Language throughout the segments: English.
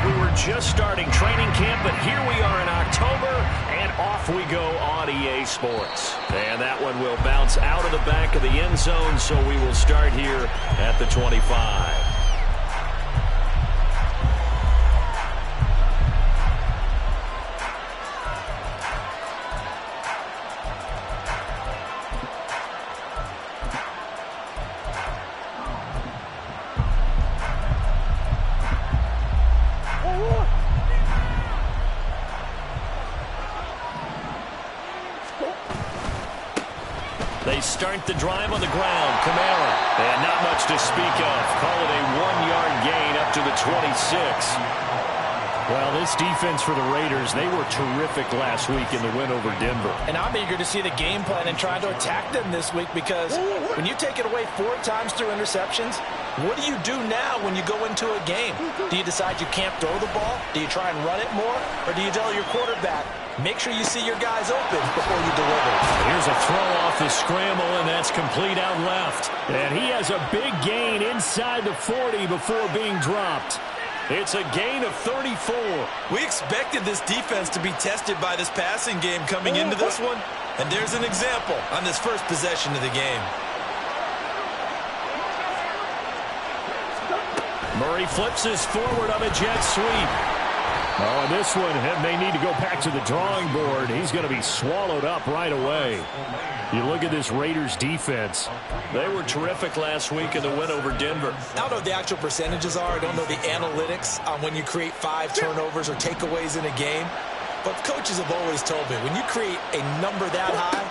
like we were just starting training camp, but here we are in October, and off we go on EA Sports. And that one will bounce out of the back of the end zone, so we will start here at the 25. They start the drive on the ground. Kamara. And not much to speak of. Call it a 1-yard gain up to the 26. Well, this defense for the Raiders, they were terrific last week in the win over Denver. And I'm eager to see the game plan and try to attack them this week, because when you take it away 4 times through interceptions, what do you do now when you go into a game? Do you decide you can't throw the ball? Do you try and run it more? Or do you tell your quarterback, make sure you see your guys open before you deliver? Here's a throw off the scramble, and that's complete out left. And he has a big gain inside the 40 before being dropped. It's a gain of 34. We expected this defense to be tested by this passing game coming into this one. And there's an example on this first possession of the game. Murray flips his forward on a jet sweep. Oh, and this one may need to go back to the drawing board. He's going to be swallowed up right away. You look at this Raiders defense. They were terrific last week in the win over Denver. I don't know what the actual percentages are. I don't know the analytics on when you create 5 turnovers or takeaways in a game. But coaches have always told me, when you create a number that high,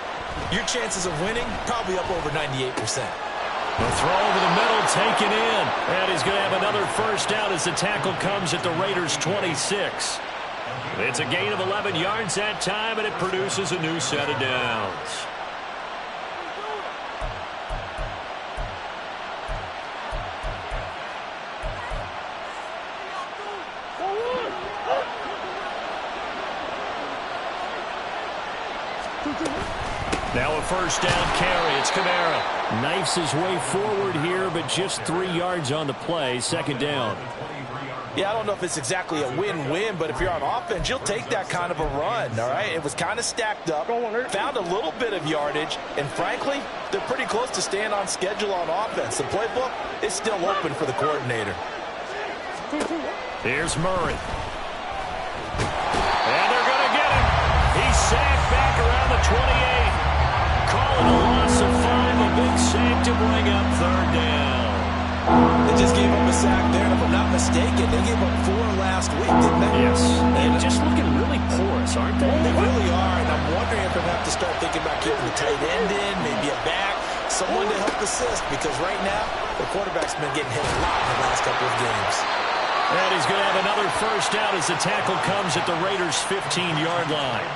your chances of winning probably up over 98%. The throw over the middle, taken in. And he's going to have another first down as the tackle comes at the Raiders' 26. It's a gain of 11 yards that time, and it produces a new set of downs. Now a first down carry. It's Kamara. Knifes his way forward here, but just 3 yards on the play. Second down. Yeah, I don't know if it's exactly a win-win, but if you're on offense, you'll take that kind of a run, all right? It was kind of stacked up, found a little bit of yardage, and frankly, they're pretty close to staying on schedule on offense. The playbook is still open for the coordinator. Here's Murray. And they're going to get him. He's sacked back around the 28. Calling a loss of 5, a big sack to bring up third down. They just gave up a sack there, and if I'm not mistaken, they gave up 4 last week, didn't they? Yes. And just looking really porous, aren't they? They really are, and I'm wondering if they're going to have to start thinking about keeping the tight end in, maybe a back, someone to help assist, because right now, the quarterback's been getting hit a lot in the last couple of games. And he's going to have another first down as the tackle comes at the Raiders' 15-yard line.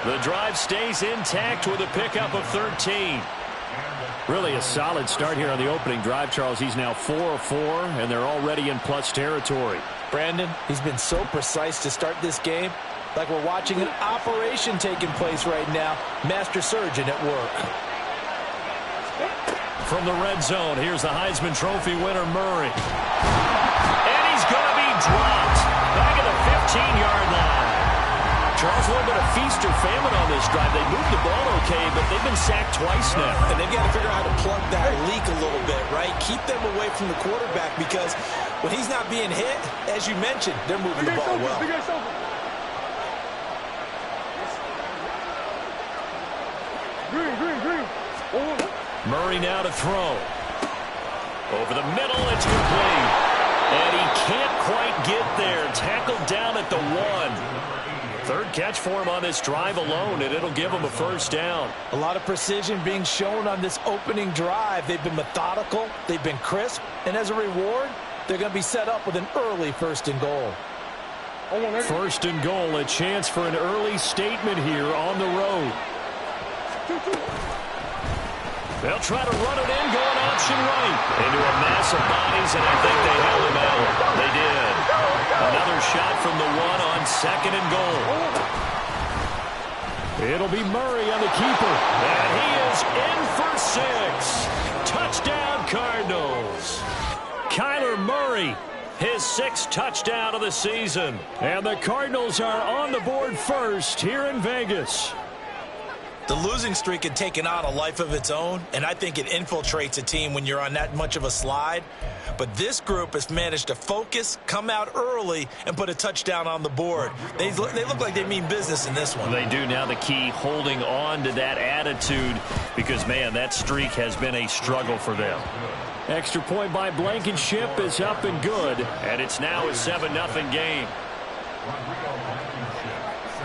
The drive stays intact with a pickup of 13. Really a solid start here on the opening drive, Charles. He's now 4 of 4, and they're already in plus territory. Brandon, he's been so precise to start this game, like we're watching an operation taking place right now. Master surgeon at work. From the red zone, here's the Heisman Trophy winner, Murray. And he's going to be dropped back at the 15-yard line. Charles, a little bit of feast or famine on this drive. They moved the ball okay, but they've been sacked twice now. And they've got to figure out how to plug that leak a little bit, right? Keep them away from the quarterback, because when he's not being hit, as you mentioned, they're moving the ball well. Murray now to throw. Over the middle, it's complete. And he can't quite get there. Tackled down at the 1. Third catch for him on this drive alone, and it'll give him a first down. A lot of precision being shown on this opening drive. They've been methodical, they've been crisp, and as a reward, they're going to be set up with an early 1st and goal. 1st and goal, a chance for an early statement here on the road. They'll try to run it in, going option right. Into a mass of bodies, and I think they held him out. They did. Another shot from the 1 on 2nd and goal. It'll be Murray on the keeper. And he is in for 6. Touchdown, Cardinals. Kyler Murray His 6th touchdown of the season. And the Cardinals are on the board first here in Vegas. The losing streak had taken on a life of its own, and I think it infiltrates a team when you're on that much of a slide. But this group has managed to focus, come out early, and put a touchdown on the board. They look like they mean business in this one. They do. Now the key, holding on to that attitude, because, man, that streak has been a struggle for them. Extra point by Blankenship is up and good, and it's now a 7-0 game.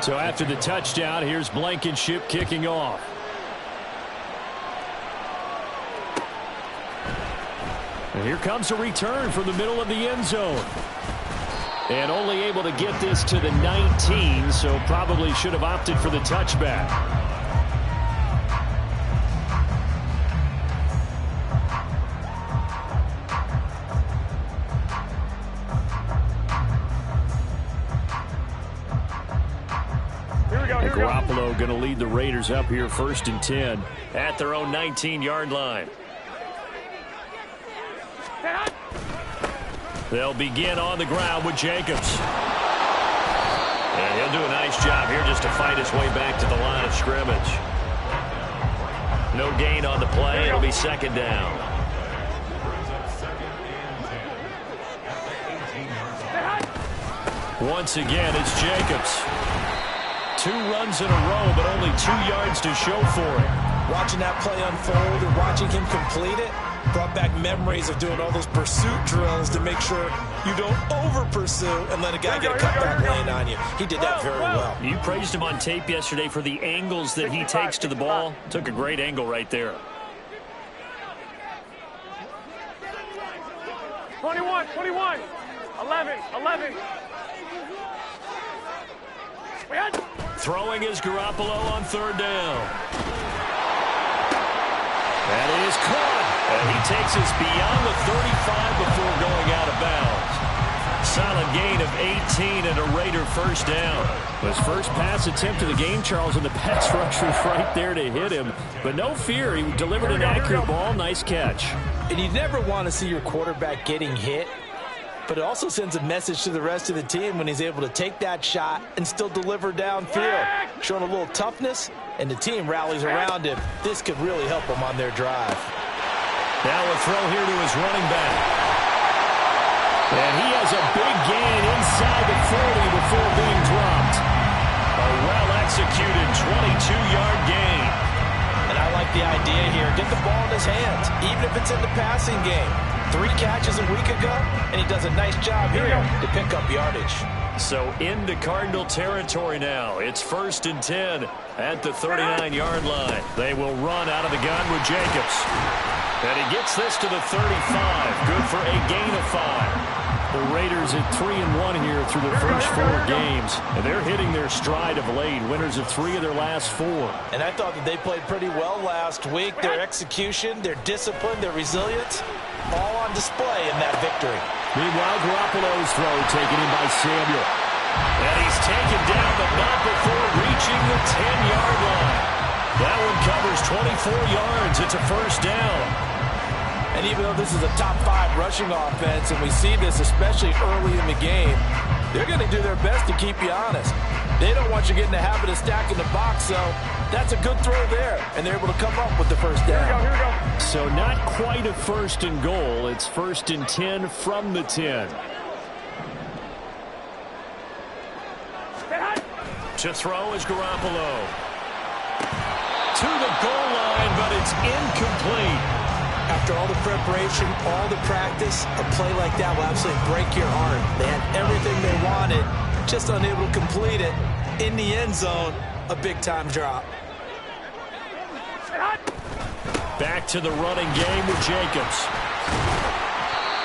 So after the touchdown, here's Blankenship kicking off. And here comes a return from the middle of the end zone. And only able to get this to the 19, so probably should have opted for the touchback. Garoppolo going to lead the Raiders up here 1st and 10 at their own 19-yard line. They'll begin on the ground with Jacobs. And he'll do a nice job here just to fight his way back to the line of scrimmage. No gain on the play. It'll be 2nd down. Once again, it's Jacobs. 2 runs in a row, but only 2 yards to show for it. Watching that play unfold and watching him complete it brought back memories of doing all those pursuit drills to make sure you don't over-pursue and let a guy get a cutback lane on you. He did that very well. You praised him on tape yesterday for the angles that he takes to the ball. Took a great angle right there. 21, 11. Throwing is Garoppolo on 3rd down. That is caught. And he takes us beyond the 35 before going out of bounds. Solid gain of 18 and a Raider 1st down. His first pass attempt of the game, Charles, and the pass rush was right there to hit him. But no fear, he delivered an accurate ball. Nice catch. And you never want to see your quarterback getting hit. But it also sends a message to the rest of the team when he's able to take that shot and still deliver downfield. Showing a little toughness, and the team rallies around him. This could really help them on their drive. Now a throw here to his running back. And he has a big gain inside the 40 before being dropped. A well-executed 22-yard gain. And I like the idea here. Get the ball in his hands, even if it's in the passing game. 3 catches a week ago, and he does a nice job here to pick up yardage. So into Cardinal territory now. It's 1st and 10 at the 39-yard line. They will run out of the gun with Jacobs. And he gets this to the 35. Good for a gain of 5. The Raiders at 3-1 here through their first 4 games. And they're hitting their stride of late. Winners of 3 of their last 4. And I thought that they played pretty well last week. Their execution, their discipline, their resilience, all on display in that victory. Meanwhile, Garoppolo's throw taken in by Samuel. And he's taken down, but not before reaching the 10-yard line. That one covers 24 yards. It's a 1st down. And even though this is a top 5 rushing offense, and we see this especially early in the game, they're going to do their best to keep you honest. They don't want you getting the habit of stacking the box, so that's a good throw there, and they're able to come up with the 1st down. Here we go. So not quite a 1st and goal. It's 1st and 10 from the 10. To throw is Garoppolo. To the goal line, but it's incomplete. After all the preparation, all the practice, a play like that will absolutely break your heart. They had everything they wanted, just unable to complete it. In the end zone, a big-time drop. Back to the running game with Jacobs.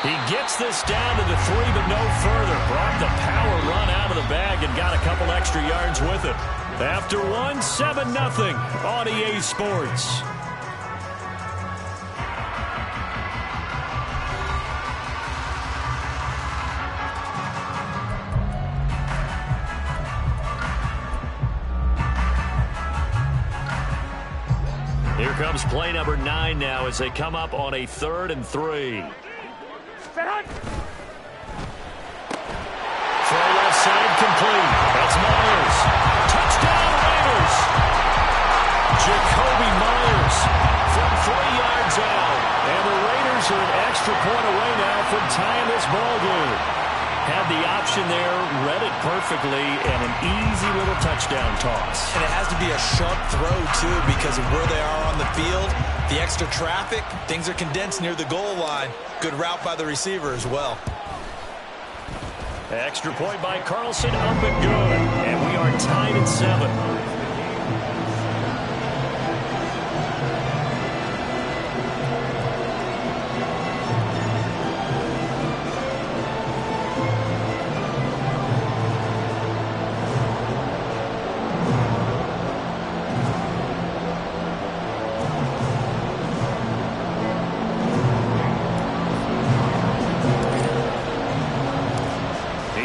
He gets this down to the 3, but no further. Brought the power run out of the bag and got a couple extra yards with it. After 1, 7-0 on EA Sports. Here comes play number 9 now as they come up on a 3rd and 3. extra point away now from tying this ball game. Had the option there, read it perfectly, and an easy little touchdown toss. And it has to be a sharp throw, too, because of where they are on the field. The extra traffic, things are condensed near the goal line. Good route by the receiver as well. Extra point by Carlson, up and good. And we are tied at 7.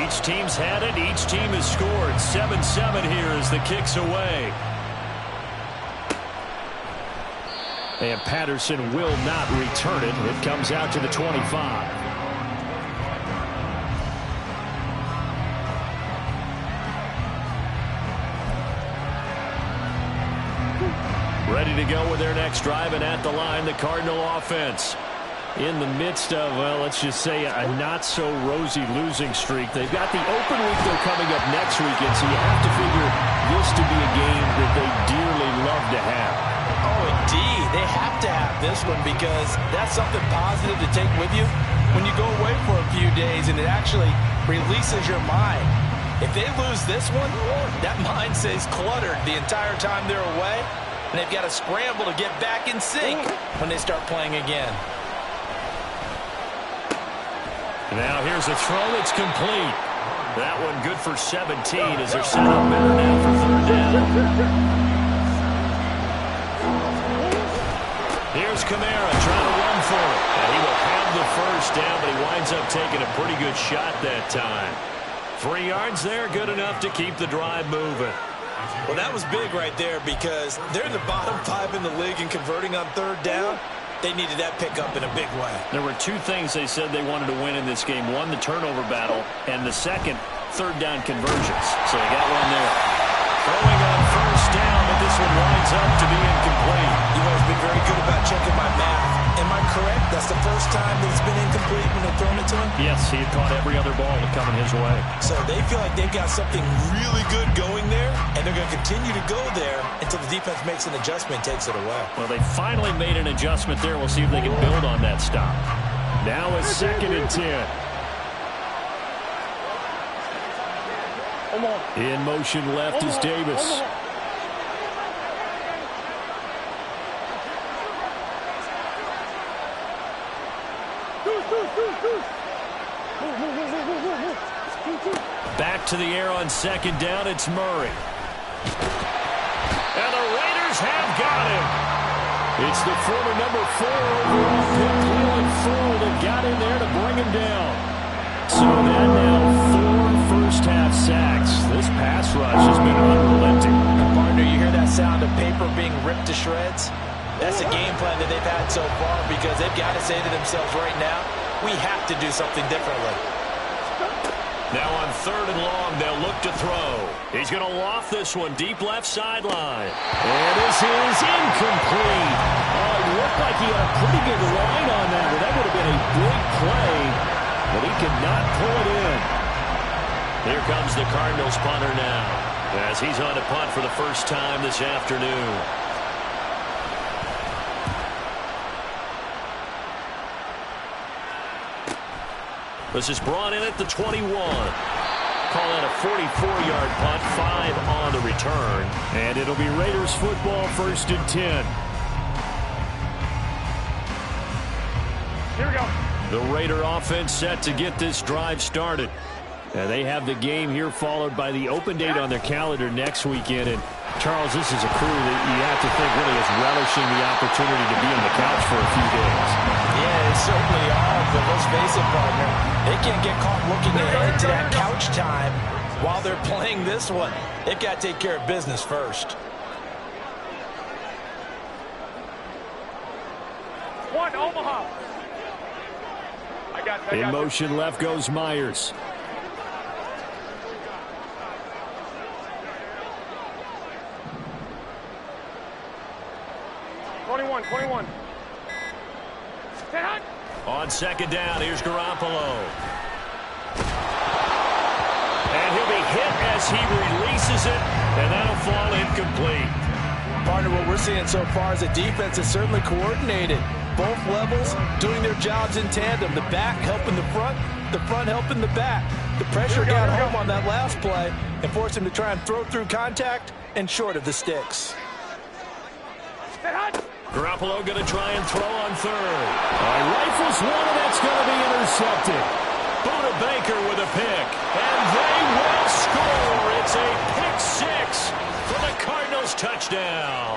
Each team's had it. Each team has scored. 7-7 here as the kick's away. And Patterson will not return it. It comes out to the 25. Ready to go with their next drive, and at the line, the Cardinal offense. In the midst of, well, let's just say a not-so-rosy losing streak. They've got the open week they're coming up next weekend, so you have to figure this to be a game that they dearly love to have. Oh, indeed. They have to have this one because that's something positive to take with you when you go away for a few days, and it actually releases your mind. If they lose this one, that mind stays cluttered the entire time they're away, and they've got to scramble to get back in sync when they start playing again. Now here's a throw that's complete. That one good for 17 as they're set up better now for third down. Here's Kamara trying to run for it. And he will have the first down, but he winds up taking a pretty good shot that time. 3 yards there, good enough to keep the drive moving. Well, that was big right there because they're in the bottom 5 in the league in converting on third down. They needed that pickup in a big way. There were 2 things they said they wanted to win in this game. One, the turnover battle, and the second, third down conversions. So they got one there. Throwing on first down, but this one winds up to be incomplete. You've always been very good about checking my math. Am I correct? That's the first time that it's been incomplete when they've thrown it to him? Yes, he had caught every other ball that coming his way. So they feel like they've got something really good going there, and they're going to continue to go there until the defense makes an adjustment and takes it away. Well, they finally made an adjustment there. We'll see if they can build on that stop. Now it's 2nd and 10. In motion left is Davis. Back to the air on 2nd down, it's Murray. And the Raiders have got him. It's the former number 4 overall pick, Cleveland Ford, that got in there to bring him down. So that now 4 first-half sacks. This pass rush has been unrelenting. Partner, you hear that sound of paper being ripped to shreds? That's the game plan that they've had so far because they've got to say to themselves right now, we have to do something differently. Now on 3rd and long, they'll look to throw. He's going to loft this one deep left sideline. And this is incomplete. Oh, it looked like he had a pretty good line on that, but that would have been a big play, but he could not pull it in. Here comes the Cardinals punter now, as he's on to punt for the first time this afternoon. This is brought in at the 21. Call that a 44-yard punt, 5 on the return. And it'll be Raiders football, 1st and 10. Here we go. The Raider offense set to get this drive started. And they have the game here followed by the open date on their calendar next weekend. And Charles, this is a crew that you have to think really is relishing the opportunity to be on the couch for a few days. Yeah, it certainly are, but let's face it, partner. They can't get caught looking ahead to that couch time while they're playing this one. They've got to take care of business first. One, Omaha. I got In motion left goes Myers. Twenty-one. Say hi. On second down, here's Garoppolo. And he'll be hit as he releases it, and that'll fall incomplete. Partner, what we're seeing so far is the defense is certainly coordinated. Both levels doing their jobs in tandem. The back helping the front helping the back. The pressure got home on that last play and forced him to try and throw through contact and short of the sticks. Garoppolo going to try and throw on third. Rifles one, and that's going to be intercepted. Buda Baker with a pick, and they will score. It's a pick six for the Cardinals touchdown.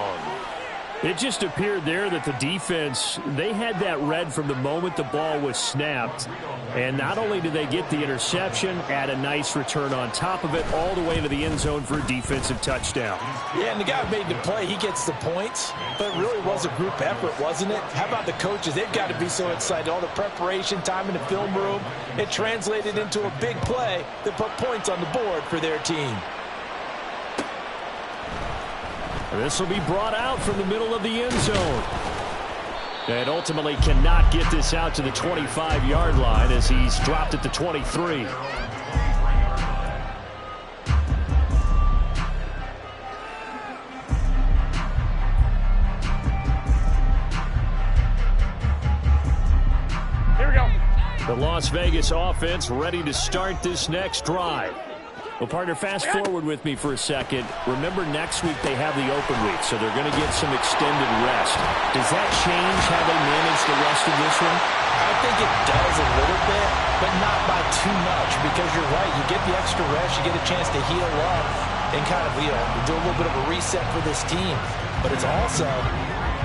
It just appeared there that the defense, they had that read from the moment the ball was snapped. And not only did they get the interception, add a nice return on top of it, all the way to the end zone for a defensive touchdown. Yeah, and the guy who made the play, he gets the points. But it really was a group effort, wasn't it? How about the coaches? They've got to be so excited. All the preparation, time in the film room, it translated into a big play that put points on the board for their team. This will be brought out from the middle of the end zone. And ultimately cannot get this out to the 25-yard line as he's dropped at the 23. Here we go. The Las Vegas offense ready to start this next drive. Well, partner, fast forward with me for a second. Remember, next week they have the open week, so they're going to get some extended rest. Does that change how they manage the rest of this one? I think it does a little bit, but not by too much, because you're right. You get the extra rest. You get a chance to heal up and kind of, do a little bit of a reset for this team. But it's also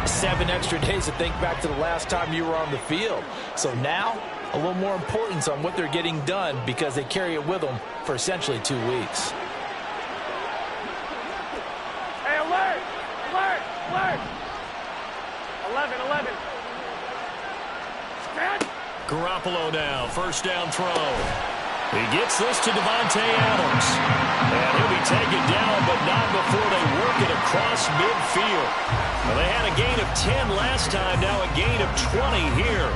7 extra days to think back to the last time you were on the field. So now, a little more importance on what they're getting done because they carry it with them for essentially 2 weeks. Hey, alert! Alert! Alert! 11. Stand. Garoppolo now, first down throw. He gets this to Devontae Adams. And he'll be taken down, but not before they work it across midfield. Well, they had a gain of 10 last time, now a gain of 20 here.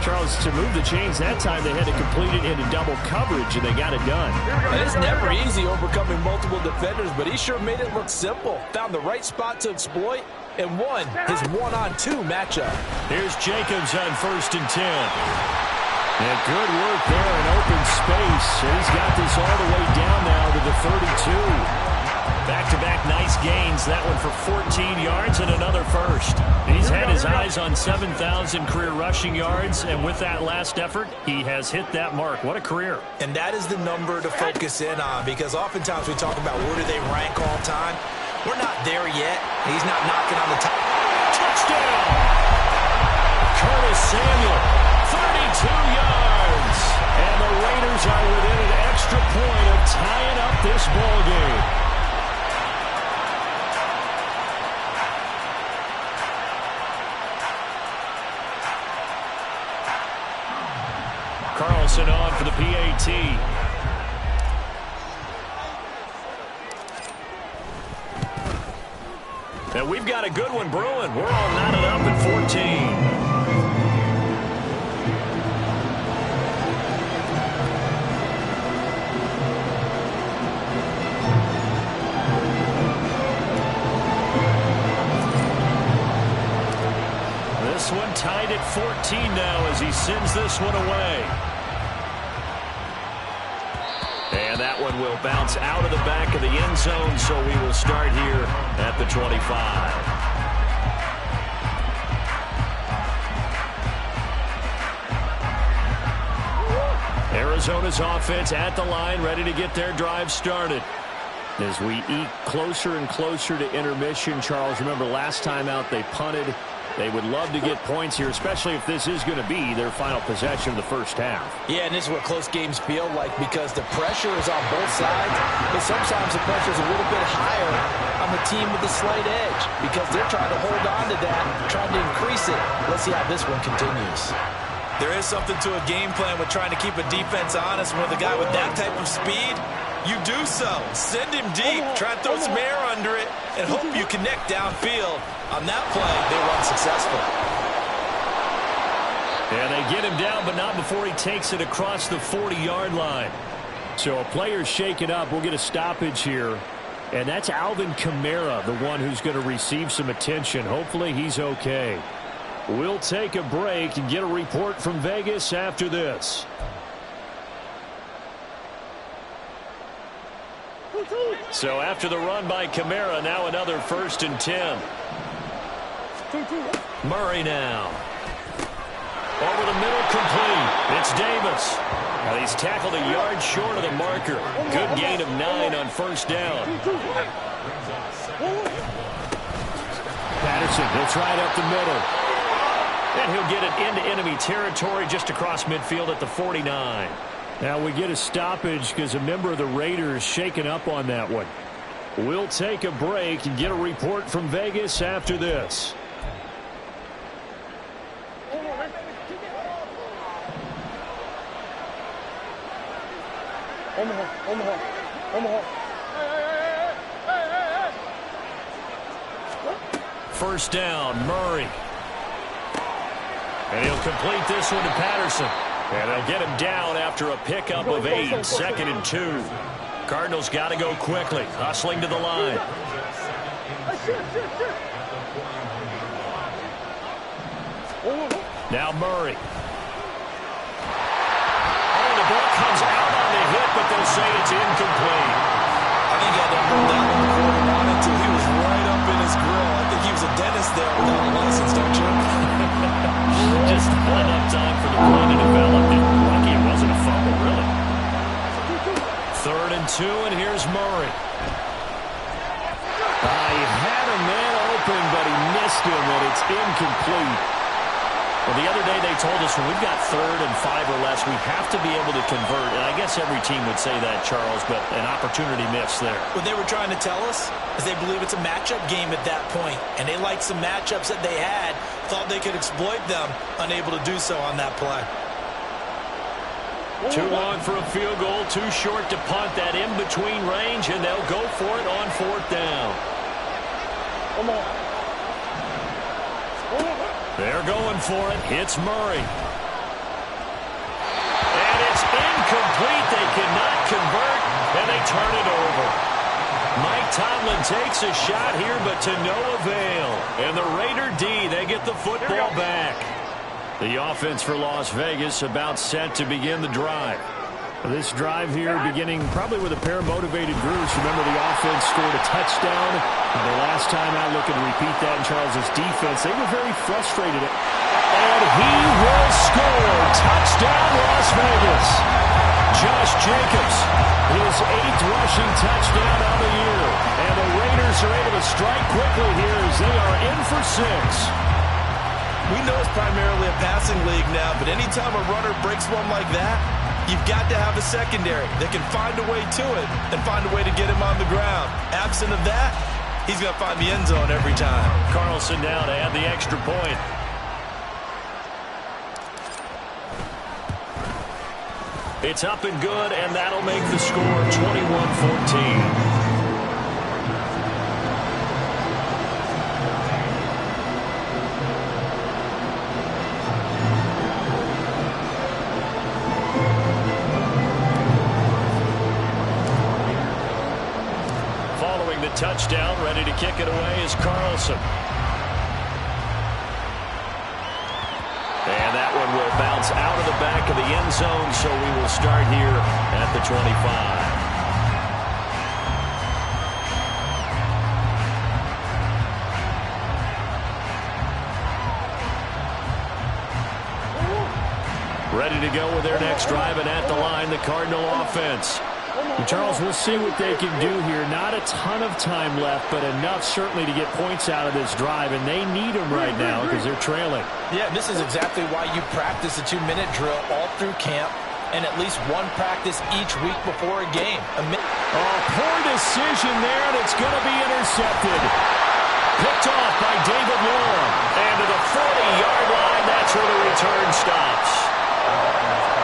Charles, to move the chains that time, they had to complete it into double coverage, and they got it done. And it's never easy overcoming multiple defenders, but he sure made it look simple. Found the right spot to exploit and won his one-on-two matchup. Here's Jacobs on first and 10. And good work there in open space. And he's got this all the way down now to the 32. Back-to-back nice gains. That one for 14 yards and another first. He's had his eyes on 7,000 career rushing yards, and with that last effort, he has hit that mark. What a career. And that is the number to focus in on, because oftentimes we talk about where do they rank all time. We're not there yet. He's not knocking on the top. Touchdown! Curtis Samuel, 32 yards. And the Raiders are within an extra point of tying up this ball game. Carlson on for the PAT. And we've got a good one brewing. We're all knotted up at 14. This one tied at 14 now as he sends this one away. And that one will bounce out of the back of the end zone, so we will start here at the 25. Arizona's offense at the line, ready to get their drive started. As we eke closer and closer to intermission, Charles, remember last time out they punted. They would love to get points here, especially if this is going to be their final possession of the first half. Yeah, and this is what close games feel like, because the pressure is on both sides, but sometimes the pressure is a little bit higher on the team with the slight edge, because they're trying to hold on to that, trying to increase it. Let's see how this one continues. There is something to a game plan with trying to keep a defense honest. With a guy with that type of speed, you do so. Send him deep, try to throw some air under it, and hope you connect downfield. On that play, they were unsuccessful. And they get him down, but not before he takes it across the 40-yard line. So a player's shaken up. We'll get a stoppage here. And that's Alvin Kamara, the one who's going to receive some attention. Hopefully he's okay. We'll take a break and get a report from Vegas after this. So after the run by Kamara, now another 1st and 10. Murray now. Over the middle, complete. It's Davis. Now he's tackled a yard short of the marker. Good gain of 9 on 1st down. Patterson, he'll try it up the middle. And he'll get it into enemy territory just across midfield at the 49. Now we get a stoppage because a member of the Raiders shaken up on that one. We'll take a break and get a report from Vegas after this. First down, Murray. And he'll complete this one to Patterson. And they'll get him down after a pickup of 8, 2nd and 2. Cardinals got to go quickly, hustling to the line. Now Murray. Oh, the ball comes out on the hit, but they'll say it's incomplete. I think he had to hold that one before he wanted to. He was right up in his grill. I think he was a dentist there without a license, don't you? Just not enough time for the play to develop. Lucky it wasn't a fumble, really. 3rd and 2, and here's Murray. He had a man open, but he missed him, and it's incomplete. Well, the other day they told us when we've got 3rd and 5 or less, we have to be able to convert. And I guess every team would say that, Charles, but an opportunity missed there. What they were trying to tell us is they believe it's a matchup game at that point, and they liked some matchups that they had, thought they could exploit them, unable to do so on that play. Too long for a field goal, too short to punt that in-between range, and they'll go for it on 4th down. They're going for it. It's Murray. And it's incomplete. They cannot convert, and they turn it over. Mike Tomlin takes a shot here, but to no avail. And the Raider D, they get the football back. The offense for Las Vegas about set to begin the drive. This drive here beginning probably with a pair of motivated groups. Remember, the offense scored a touchdown. The last time out, looking to repeat that in Charles's defense. They were very frustrated. And he will score. Touchdown, Las Vegas. Josh Jacobs, his 8th rushing touchdown of the year. And the Raiders are able to strike quickly here as they are in for 6. We know it's primarily a passing league now, but anytime a runner breaks one like that, you've got to have a secondary that can find a way to it and find a way to get him on the ground. Absent of that, he's going to find the end zone every time. Carlson now to add the extra point. It's up and good, and that'll make the score 21-14. Touchdown, ready to kick it away is Carlson. And that one will bounce out of the back of the end zone, so we will start here at the 25. Ready to go with their next drive, and at the line, the Cardinal offense. Charles, we'll see what they can do here. Not a ton of time left, but enough certainly to get points out of this drive, and they need them right now because they're trailing. Yeah, this is exactly why you practice a 2-minute drill all through camp and at least one practice each week before a game. Poor decision there, and it's going to be intercepted. Picked off by David Long. And to the 40-yard line, that's where the return stops.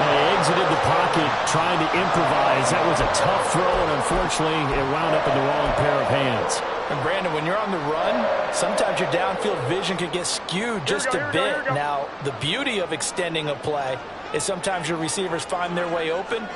They exited the pocket trying to improvise. That was a tough throw, and unfortunately, it wound up in the wrong pair of hands. And Brandon, when you're on the run, sometimes your downfield vision can get skewed just a bit. Now, the beauty of extending a play is sometimes your receivers find their way open,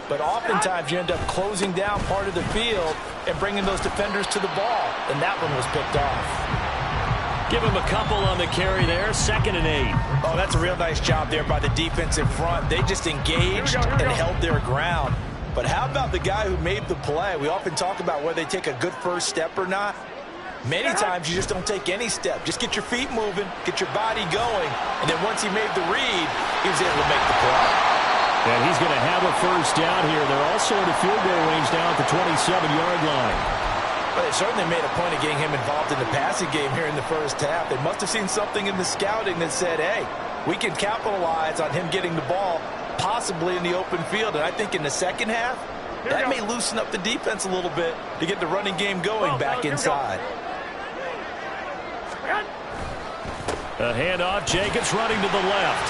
but oftentimes you end up closing down part of the field and bringing those defenders to the ball, and that one was picked off. Give him a couple on the carry there, 2nd and 8. Oh, that's a real nice job there by the defense in front. They just engaged and held their ground. But how about the guy who made the play? We often talk about whether they take a good first step or not. Many times you just don't take any step. Just get your feet moving, get your body going, and then once he made the read, he was able to make the play. And he's going to have a first down here. They're also in the field goal range now at the 27-yard line. Well, they certainly made a point of getting him involved in the passing game here in the first half. They must have seen something in the scouting that said, hey, we can capitalize on him getting the ball possibly in the open field. And I think in the second half, that may loosen up the defense a little bit to get the running game going back inside. A handoff, Jacobs running to the left.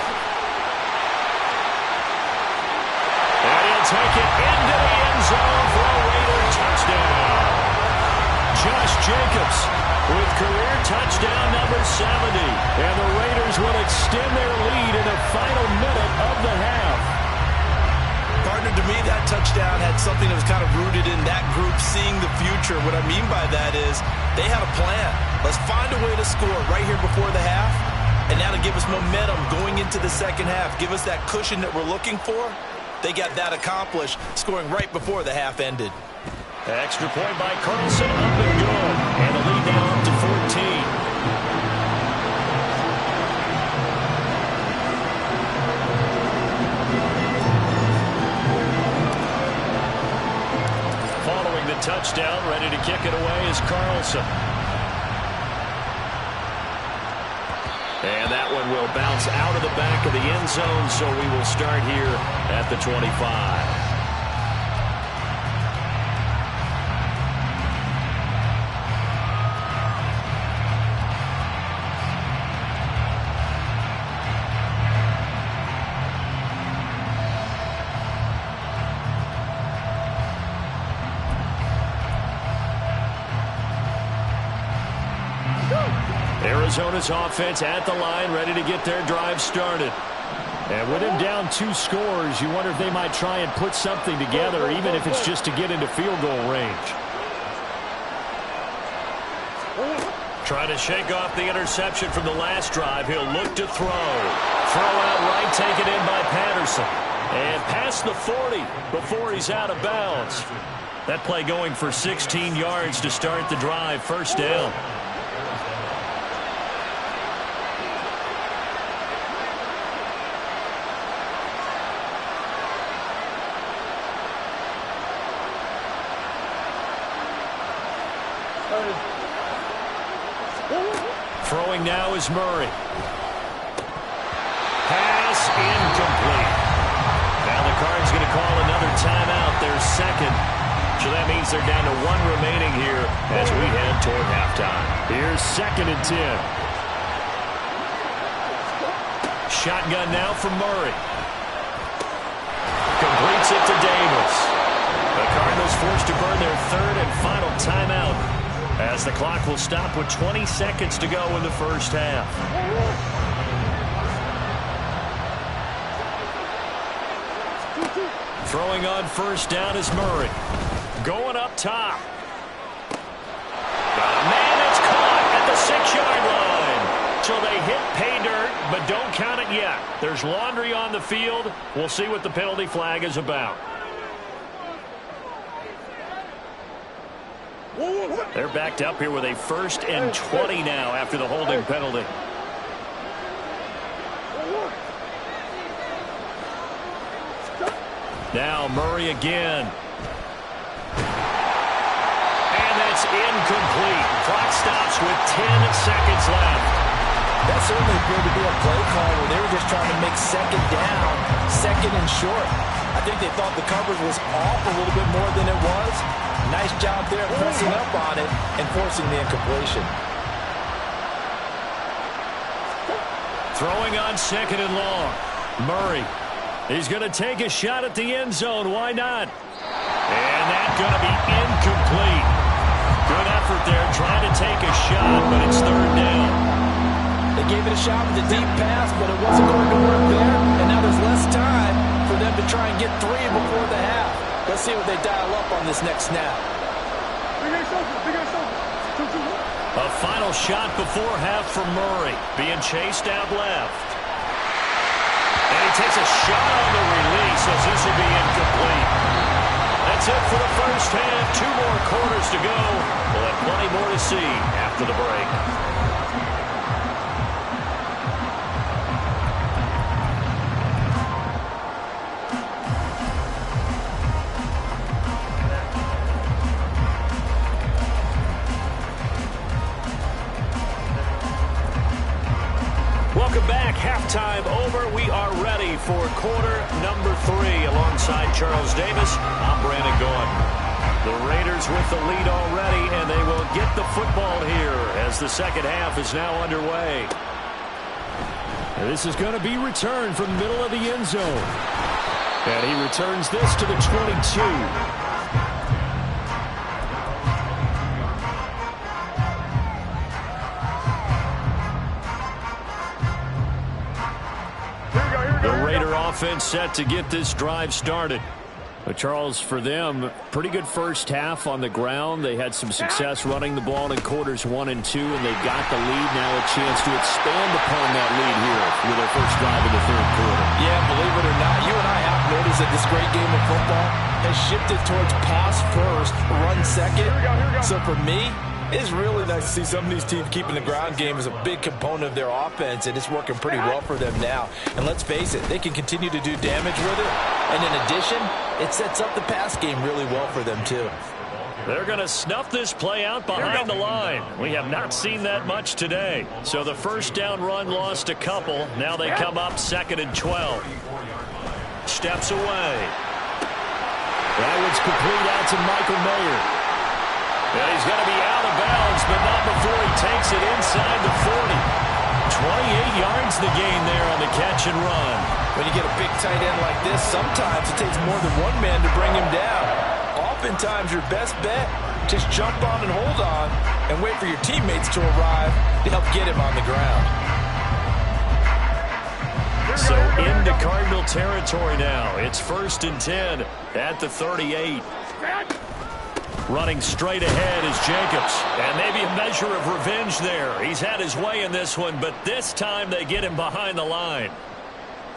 And he'll take it into the end zone for a Raider touchdown. Josh Jacobs with career touchdown number 70. And the Raiders will extend their lead in the final minute of the half. Partner, to me, that touchdown had something that was kind of rooted in that group seeing the future. What I mean by that is they had a plan. Let's find a way to score right here before the half, and that'll give us momentum going into the second half. Give us that cushion that we're looking for. They got that accomplished, scoring right before the half ended. Extra point by Carlson, up and good. And the lead now up to 14. Following the touchdown, ready to kick it away is Carlson. And that one will bounce out of the back of the end zone, so we will start here at the 25. Arizona's offense at the line, ready to get their drive started. And with him down 2 scores, you wonder if they might try and put something together, even if it's just to get into field goal range. Trying to shake off the interception from the last drive. He'll look to throw. Throw out right, taken in by Patterson. And past the 40 before he's out of bounds. That play going for 16 yards to start the drive. First down. Throwing now is Murray. Pass incomplete. Now the Cards going to call another timeout, their second. So that means they're down to 1 remaining here as we head toward halftime. Here's 2nd and 10. Shotgun now from Murray. Completes it to Davis. The Cardinals forced to burn their 3rd and final timeout, as the clock will stop with 20 seconds to go in the first half. Throwing on first down is Murray. Going up top. Got a man that's caught at the 6-yard line. So they hit pay dirt, but don't count it yet. There's laundry on the field. We'll see what the penalty flag is about. They're backed up here with a 1st and 20 now after the holding penalty. Now Murray again. And that's incomplete. Clock stops with 10 seconds left. That certainly appeared to be a play call where they were just trying to make 2nd down, 2nd and short. I think they thought the coverage was off a little bit more than it was. Nice job there pressing up on it and forcing the incompletion. Throwing on 2nd and long. Murray. He's going to take a shot at the end zone. Why not? And that's going to be incomplete. Good effort effort there, trying to take a shot, but it's third down. They gave it a shot with a deep pass, but it wasn't going to work there. And now there's less time for them to try and get 3 before the half. Let's see what they dial up on this next snap. A final shot before half from Murray, being chased out left. And he takes a shot on the release as this will be incomplete. That's it for the first half. 2 more quarters to go. We'll have plenty more to see after the break. Welcome back. Halftime over. We are ready for quarter number 3. Alongside Charles Davis, I'm Brandon Gordon. The Raiders with the lead already, and they will get the football here as the second half is now underway. This is going to be returned from the middle of the end zone. And he returns this to the 22. Offense set to get this drive started. But Charles, for them, pretty good first half on the ground. They had some success running the ball in quarters 1 and 2, and they got the lead. Now a chance to expand upon that lead here with their first drive in the third quarter. Yeah, believe it or not, you and I have noticed that this great game of football has shifted towards pass first, run second. So for me, it's really nice to see some of these teams keeping the ground game as a big component of their offense, and it's working pretty well for them now. And let's face it, they can continue to do damage with it. And in addition, it sets up the pass game really well for them, too. They're going to snuff this play out behind the line. We have not seen that much today. So the first down run lost a couple. Now they come up 2nd and 12. Steps away. That one's complete out to Michael Mayer. And he's going to be out of bounds, but not before he takes it inside the 40. 28 yards the gain there on the catch and run. When you get a big tight end like this, sometimes it takes more than one man to bring him down. Oftentimes, your best bet, just jump on and hold on and wait for your teammates to arrive to help get him on the ground. So into Cardinal territory now. It's 1st and 10 at the 38. Running straight ahead is Jacobs. And maybe a measure of revenge there. He's had his way in this one, but this time they get him behind the line.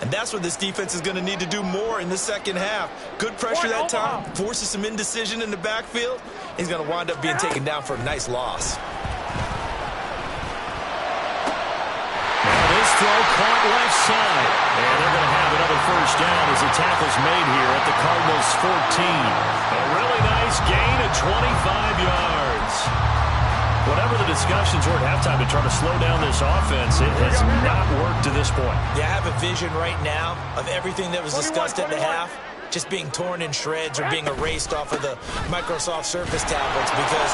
And that's what this defense is going to need to do more in the second half. Good pressure that time, forces some indecision in the backfield. He's going to wind up being taken down for a nice loss. Now this throw caught left side. And they're going to have another first down as the tackle's made here at the Cardinals' 14. A really nice gain of 25 yards. Whatever the discussions were at halftime to try to slow down this offense, it has not worked to this point. Yeah, I have a vision right now of everything that was discussed at the half just being torn in shreds or being erased off of the Microsoft Surface tablets because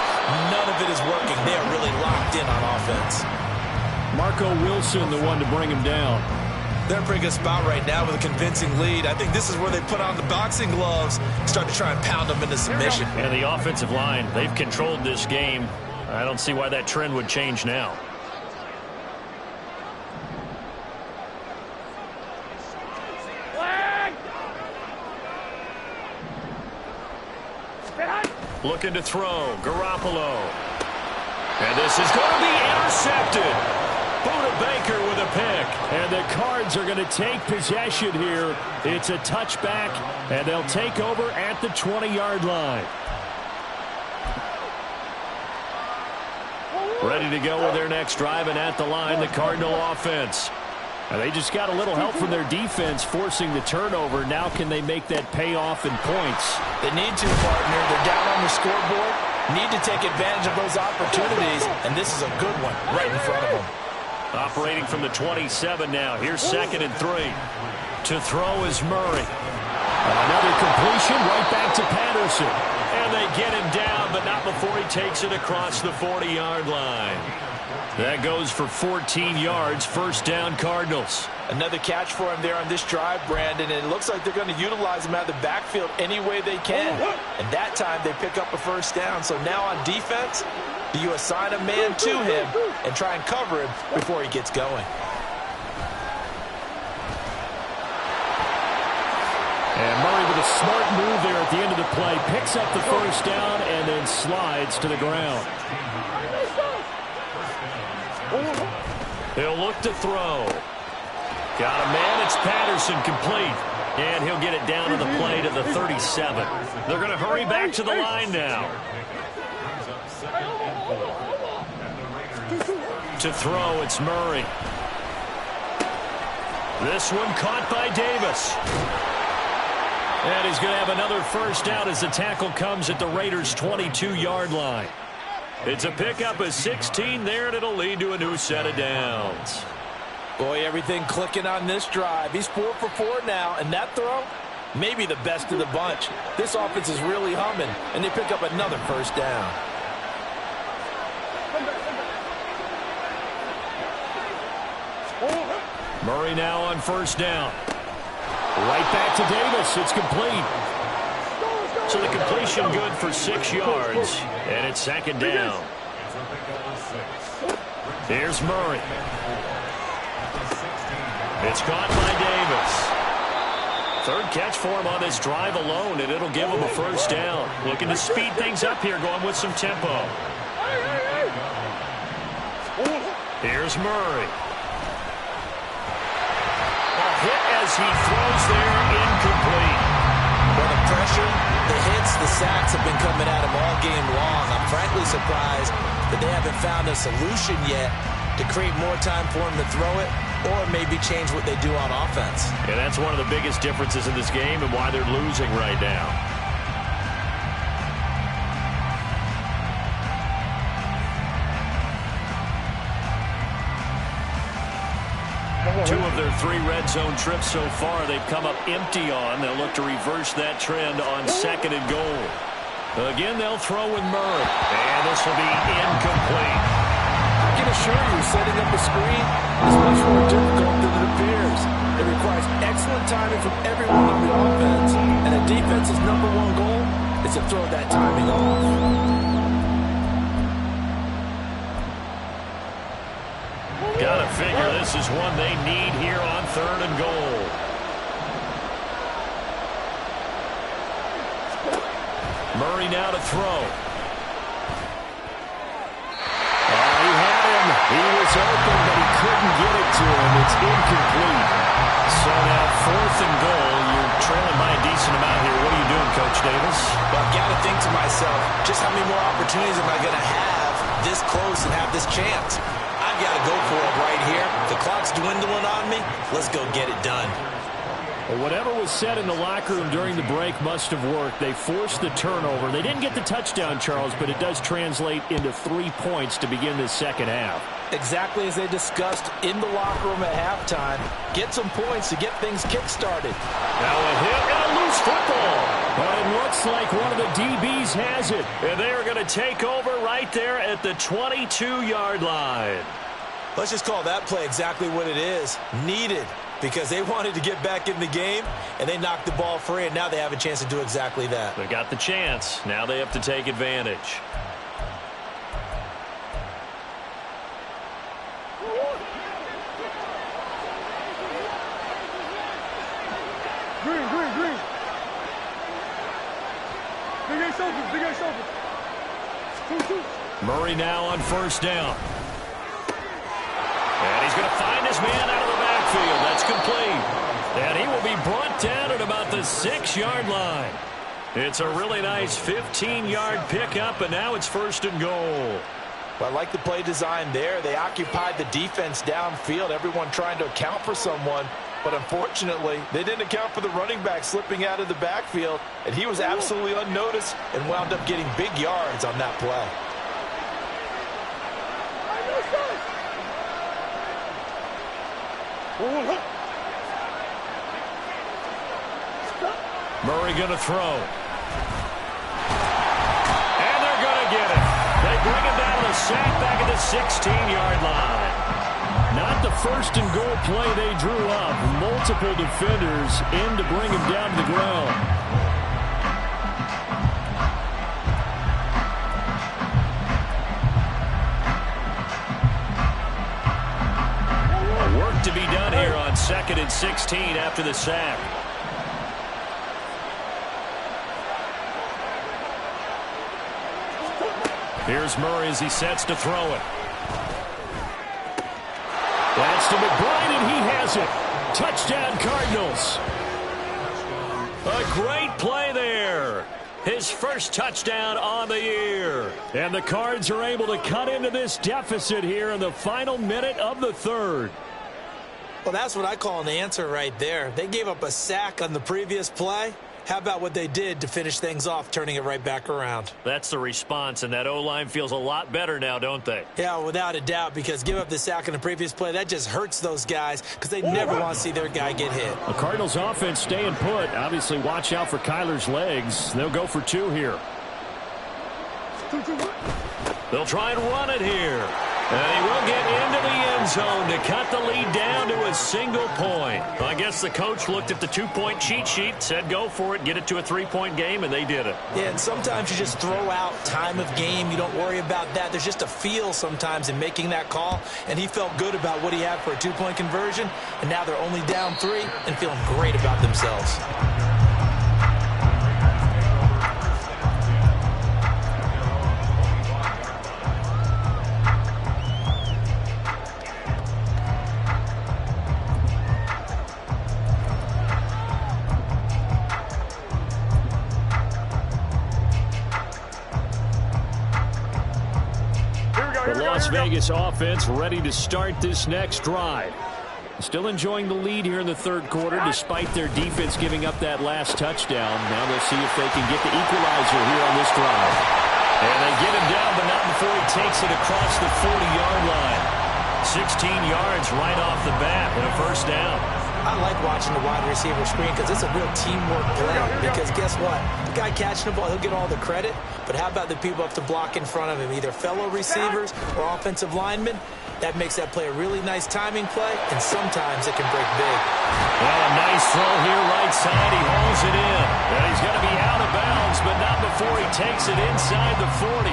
none of it is working. They are really locked in on offense. Marco Wilson, the one to bring him down. They're in a pretty good spot right now with a convincing lead. I think this is where they put on the boxing gloves, start to try and pound them into submission. And the offensive line, they've controlled this game. I don't see why that trend would change now. Looking to throw, Garoppolo. And this is going to be intercepted. Buda Baker with a pick. And the Cards are going to take possession here. It's a touchback, and they'll take over at the 20-yard line. Ready to go with their next drive, and at the line, the Cardinal offense. And they just got a little help from their defense forcing the turnover. Now can they make that pay off in points? They need to, partner. They're down on the scoreboard. Need to take advantage of those opportunities, and this is a good one right in front of them. Operating from the 27 now. Here's 2nd and 3. To throw is Murray. Another completion right back to Patterson. And they get him down, but not before he takes it across the 40-yard line. That goes for 14 yards. First down, Cardinals. Another catch for him there on this drive, Brandon, and it looks like they're going to utilize him out of the backfield any way they can. And that time they pick up a first down. So now on defense, Do you assign a man to him and try and cover him before he gets going? And Murray with a smart move there at the end of the play. Picks up the first down and then slides to the ground. He'll look to throw. Got a man. It's Patterson, complete. And he'll get it down to the play to the 37. They're going to hurry back to the line now. To throw, it's Murray. This one caught by Davis. And he's going to have another first down as the tackle comes at the Raiders' 22-yard line. It's a pickup of 16 there, and it'll lead to a new set of downs. Boy, everything clicking on this drive. He's 4 for 4 now, and that throw, maybe the best of the bunch. This offense is really humming, and they pick up another first down. Murray now on first down. Right back to Davis. It's complete. So the completion good for 6 yards, and it's second down. Here's Murray. It's caught by Davis. Third catch for him on this drive alone, and it'll give him a first down. Looking to speed things up here, going with some tempo. Here's Murray. A hit as he throws there, incomplete. Well, the pressure, the hits, the sacks have been coming at him all game long. I'm frankly surprised that they haven't found a solution yet to create more time for him to throw it or maybe change what they do on offense. And that's one of the biggest differences in this game and why they're losing right now. Two of their 3 red zone trips so far they've come up empty on. They'll look to reverse that trend on second and goal. Again, they'll throw with Murray. And this will be incomplete. I can assure you, setting up a screen is much more difficult than it appears. It requires excellent timing from everyone on the offense, and a defense's #1 goal is to throw that timing off. Gotta figure this is one they need here on third and goal. Murray now to throw. He had him. He was open, but he couldn't get it to him. It's incomplete. So now 4th and goal. You're trailing by a decent amount here. What are you doing, Coach Davis? Well, I've got to think to myself, just how many more opportunities am I going to have this close and have this chance? I've got to go for it right here. The clock's dwindling on me. Let's go get it done. Well, whatever was said in the locker room during the break must have worked. They forced the turnover. They didn't get the touchdown, Charles, but it does translate into 3 points to begin this second half. Exactly as they discussed in the locker room at halftime. Get some points to get things kick-started. Now a hit and a loose football. But it looks like one of the DBs has it. And they are going to take over right there at the 22-yard line. Let's just call that play exactly what it is. Needed. Because they wanted to get back in the game, and they knocked the ball free, and now they have a chance to do exactly that. They got the chance. Now they have to take advantage. Green, green, green. Big Ace open, big Ace open. Murray now on first down. And he's going to find his man out of the backfield. That's complete. And he will be brought down at about the 6-yard line. It's a really nice 15-yard pickup, and now it's first and goal. Well, I like the play design there. They occupied the defense downfield, everyone trying to account for someone. But unfortunately, they didn't account for the running back slipping out of the backfield, and he was absolutely unnoticed and wound up getting big yards on that play. Murray going to throw. And they're going to get it. They bring him down to the sack back at the 16-yard line. Not the first and goal play they drew up. Multiple defenders in to bring him down to the ground. here on 2nd and 16 after the sack. Here's Murray as he sets to throw it. That's to McBride, and he has it. Touchdown, Cardinals. A great play there. His first touchdown on the year. And the Cards are able to cut into this deficit here in the final minute of the third. Well, that's what I call an answer right there. They gave up a sack on the previous play. How about what they did to finish things off, turning it right back around? That's the response, and that O-line feels a lot better now, don't they? Yeah, without a doubt, because give up the sack in the previous play, that just hurts those guys because they never want to see their guy get hit. The Cardinals offense staying put. Obviously, watch out for Kyler's legs. They'll go for 2 here. They'll try and run it here. And he will get into the end zone to cut the lead down to a single point. I guess the coach looked at the 2-point cheat sheet, said go for it, get it to a 3-point game, and they did it. Yeah, and sometimes you just throw out time of game. You don't worry about that. There's just a feel sometimes in making that call, and he felt good about what he had for a 2-point conversion, and now they're only down 3 and feeling great about themselves. The Las Vegas offense ready to start this next drive. Still enjoying the lead here in the third quarter despite their defense giving up that last touchdown. Now they'll see if they can get the equalizer here on this drive. And they get him down, but not before he takes it across the 40-yard line. 16 yards right off the bat and a first down. I like watching the wide receiver screen because it's a real teamwork play. Because guess what? The guy catching the ball, he'll get all the credit. But how about the people up to block in front of him, either fellow receivers or offensive linemen? That makes that play a really nice timing play, and sometimes it can break big. Well, a nice throw here right side. He hauls it in. And he's going to be out of bounds, but not before he takes it inside the 40.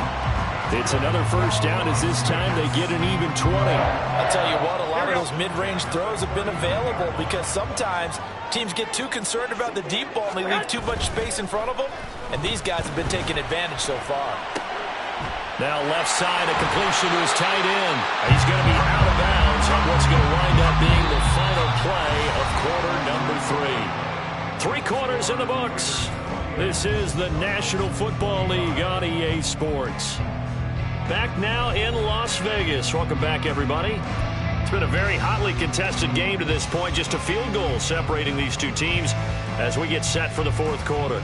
It's another first down as this time they get an even 20. I'll tell you what, a lot of those mid-range throws have been available because sometimes teams get too concerned about the deep ball and they leave too much space in front of them, and these guys have been taking advantage so far. Now left side, a completion to his tight end. He's going to be out of bounds on what's going to wind up being the final play of quarter number 3. 3 quarters in the books. This is the National Football League on EA Sports. Back now in Las Vegas. Welcome back, everybody. It's been a very hotly contested game to this point. Just a field goal separating these two teams as we get set for the fourth quarter.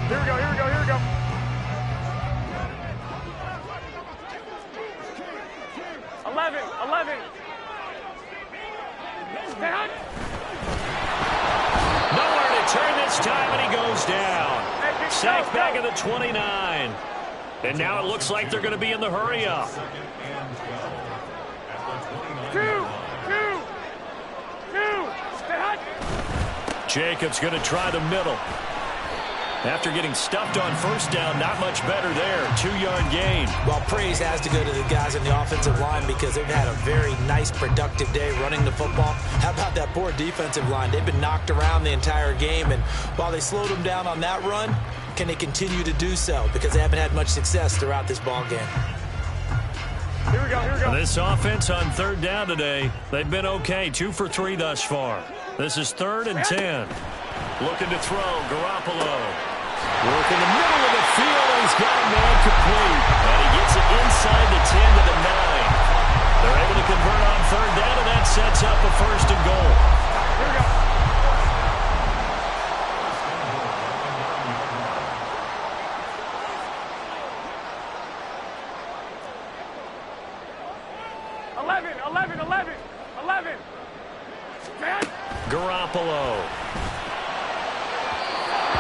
Here we go, here we go, here we go. Nowhere to turn this time, and he goes down. Sacked back at the 29. And now it looks like they're going to be in the hurry-up. 2. Jacobs going to try the middle. After getting stuffed on first down, not much better there. 2-yard gain. Well, praise has to go to the guys on the offensive line because they've had a very nice, productive day running the football. How about that poor defensive line? They've been knocked around the entire game, and while they slowed them down on that run, can they continue to do so? Because they haven't had much success throughout this ball game. Here we go, here we go. This offense on third down today, they've been okay. 2 for 3 thus far. This is 3rd and 10. Looking to throw, Garoppolo. Work in the middle of the field, and he's got a man complete. And he gets it inside the 10 to the 9. They're able to convert on third down, and that sets up a 1st and goal. Here we go. Garoppolo.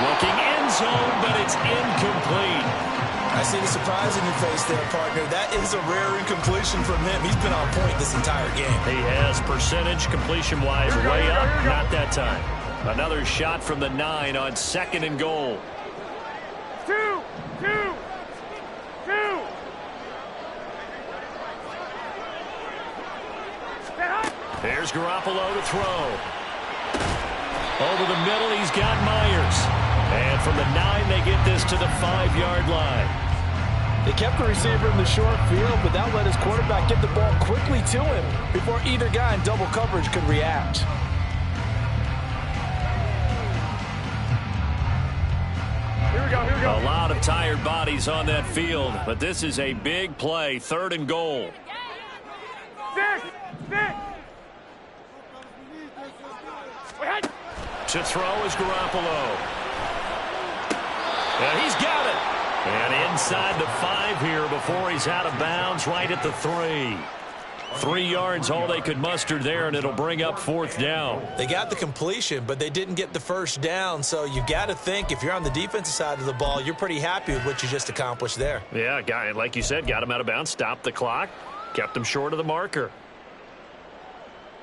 Looking end zone, but it's incomplete. I see the surprise in your face there, partner. That is a rare incompletion from him. He's been on point this entire game. He has percentage completion-wise way up. Not that time. Another shot from the 9 on 2nd and goal. 2. There's Garoppolo to throw. Over the middle, he's got Myers. And from the 9, they get this to the 5-yard line. They kept the receiver in the short field, but that let his quarterback get the ball quickly to him before either guy in double coverage could react. Here we go, here we go. A lot of tired bodies on that field, but this is a big play, 3rd and goal. To throw is Garoppolo. And he's got it. And inside the 5 here before he's out of bounds, right at the 3. 3 yards, all they could muster there, and it'll bring up 4th down. They got the completion, but they didn't get the first down, so you got to think if you're on the defensive side of the ball, you're pretty happy with what you just accomplished there. Yeah, guy, like you said, got him out of bounds, stopped the clock, kept him short of the marker.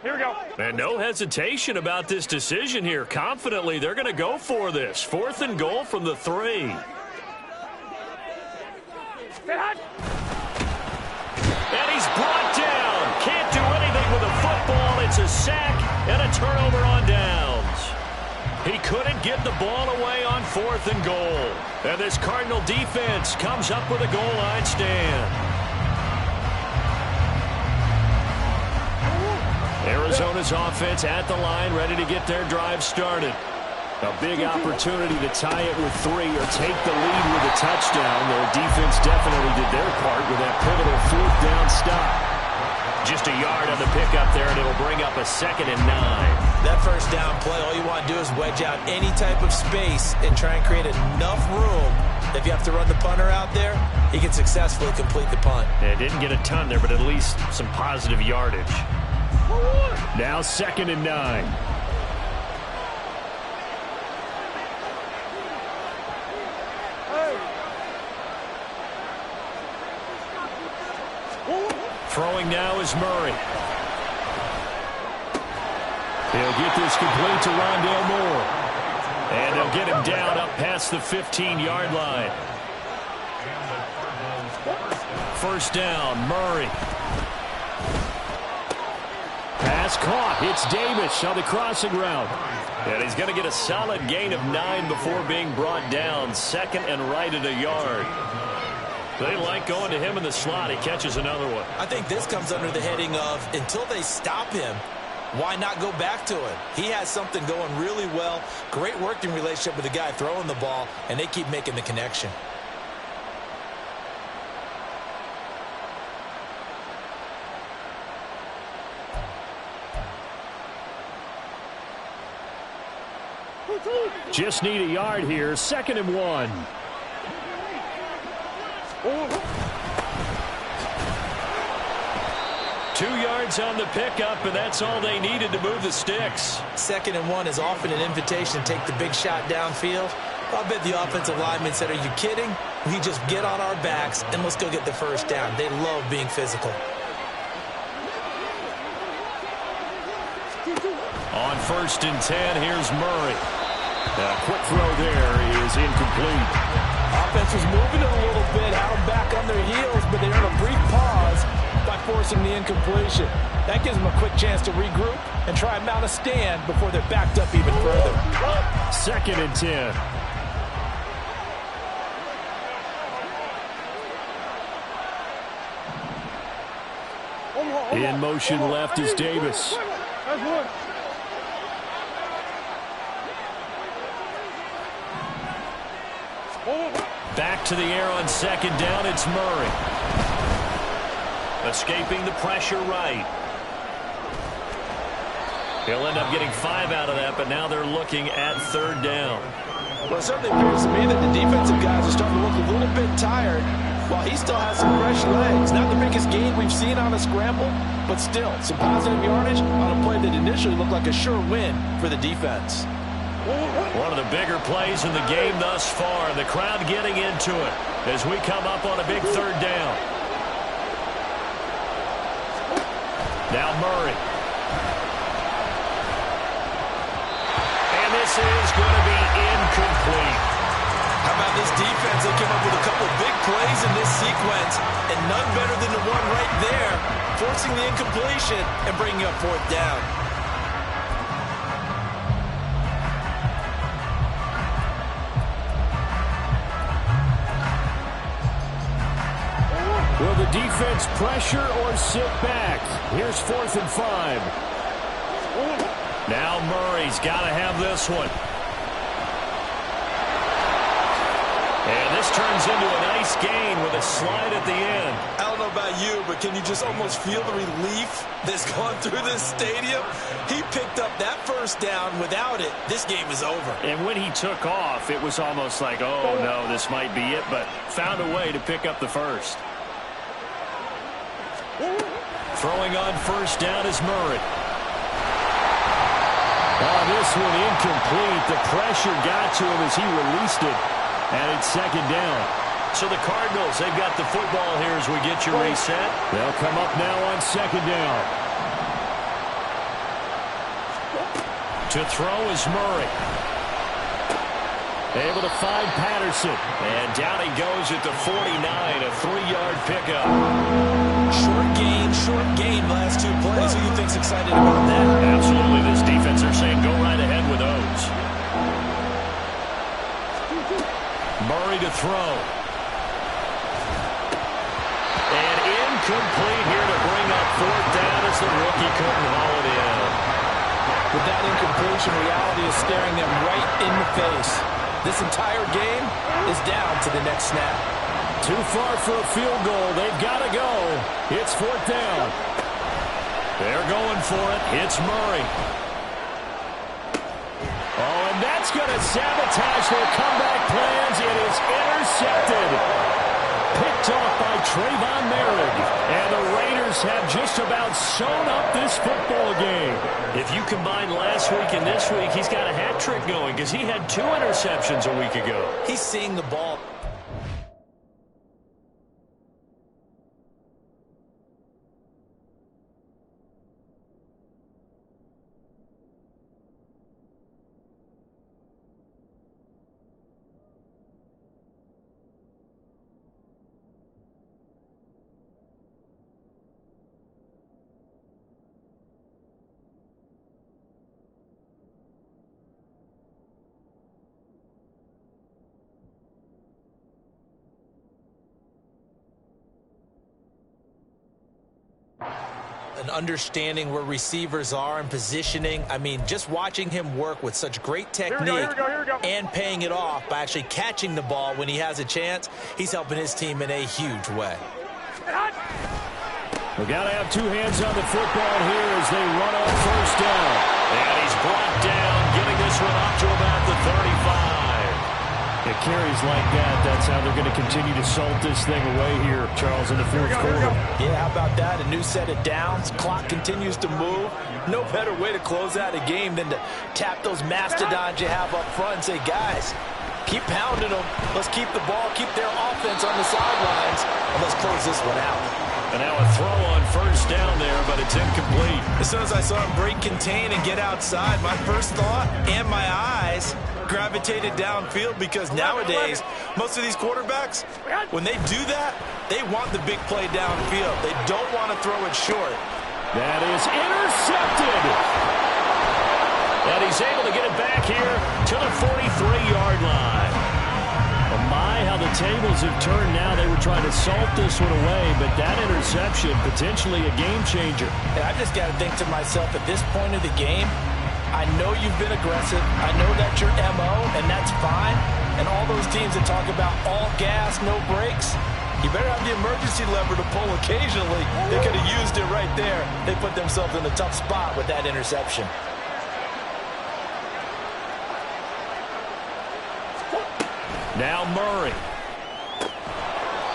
Here we go. And no hesitation about this decision here. Confidently, they're going to go for this. 4th and goal from the 3. And he's brought down. Can't do anything with a football. It's a sack and a turnover on downs. He couldn't get the ball away on 4th and goal. And this Cardinal defense comes up with a goal line stand. Arizona's offense at the line, ready to get their drive started. A big opportunity to tie it with 3 or take the lead with a touchdown. Their defense definitely did their part with that pivotal 4th down stop. Just a yard on the pickup there, and it'll bring up a 2nd and 9. That first down play, all you want to do is wedge out any type of space and try and create enough room. If you have to run the punter out there, he can successfully complete the punt. Yeah, didn't get a ton there, but at least some positive yardage. Now 2nd and 9. Throwing now is Murray. He'll get this complete to Rondale Moore. And they'll get him down up past the 15-yard line. 1st down, Murray. Pass caught. It's Davis on the crossing route. And he's going to get a solid gain of 9 before being brought down. 2nd and right at a yard. They like going to him in the slot. He catches another one. I think this comes under the heading of until they stop him, why not go back to it? He has something going really well. Great working relationship with the guy throwing the ball, and they keep making the connection. Just need a yard here. 2nd and 1. 2 yards on the pickup, and that's all they needed to move the sticks. 2nd and 1 is often an invitation to take the big shot downfield. I bet the offensive lineman said, "Are you kidding? We just get on our backs and let's go get the first down." They love being physical. On 1st and 10, here's Murray. A quick throw there is incomplete. Offense was moving it a little bit, had them back on their heels, but they earned a brief pause by forcing the incompletion. That gives them a quick chance to regroup and try and mount a stand before they're backed up even further. 2nd and 10. In motion left is Davis. That's one. Back to the air on 2nd down, it's Murray. Escaping the pressure right. He'll end up getting 5 out of that, but now they're looking at 3rd down. Well, it certainly appears to me that the defensive guys are starting to look a little bit tired while he still has some fresh legs. Not the biggest gain we've seen on a scramble, but still some positive yardage on a play that initially looked like a sure win for the defense. One of the bigger plays in the game thus far. The crowd getting into it as we come up on a big 3rd down. Now Murray. And this is going to be incomplete. How about this defense? They came up with a couple big plays in this sequence, and none better than the one right there forcing the incompletion and bringing up fourth down. Will the defense pressure or sit back? Here's 4th and 5. Now Murray's got to have this one. And this turns into a nice gain with a slide at the end. I don't know about you, but can you just almost feel the relief that's gone through this stadium? He picked up that first down. Without it, this game is over. And when he took off, it was almost like, oh, no, this might be it, but found a way to pick up the first. Throwing on first down is Murray. Oh, this one incomplete. The pressure got to him as he released it. And it's second down. So the Cardinals, they've got the football here as we get your reset. They'll come up now on second down. To throw is Murray. Able to find Patterson. And down he goes at the 49, a 3-yard pickup. Short gain last 2 plays. Who do you think's excited about that? Absolutely. This defense, they're saying go right ahead with those. Murray to throw. And incomplete here to bring up fourth down as the rookie couldn't haul it in. With that incompletion, reality is staring them right in the face. This entire game is down to the next snap. Too far for a field goal. They've got to go. It's fourth down. They're going for it. It's Murray. Oh, and that's going to sabotage their comeback plans. It is intercepted. Picked off by Trayvon Merrick. And the Raiders have just about sewn up this football game. If you combine last week and this week, he's got a hat trick going because he had 2 interceptions a week ago. He's seeing the ball. An understanding where receivers are and positioning. I mean, just watching him work with such great technique and paying it off by actually catching the ball when he has a chance, he's helping his team in a huge way. We've got to have 2 hands on the football here as they run on first down. And he's brought down, getting this one up to about the 35. It carries like that. That's how they're going to continue to salt this thing away here, Charles, in the fourth quarter. Yeah, how about that? A new set of downs. Clock continues to move. No better way to close out a game than to tap those mastodons you have up front and say, guys, keep pounding them. Let's keep the ball, keep their offense on the sidelines, and let's close this one out. And now a throw on first down there, but it's incomplete. As soon as I saw him break contain and get outside, my first thought and my eyes gravitated downfield because nowadays, most of these quarterbacks, when they do that, they want the big play downfield. They don't want to throw it short. That is intercepted. And he's able to get it back here to the 43-yard line. Oh my, how the tables have turned now. They were trying to salt this one away, but that interception, potentially a game changer. And I just got to think to myself, at this point of the game, I know you've been aggressive. I know that's your MO, and that's fine. And all those teams that talk about all gas, no brakes, you better have the emergency lever to pull occasionally. They could have used it right there. They put themselves in a tough spot with that interception. Now Murray.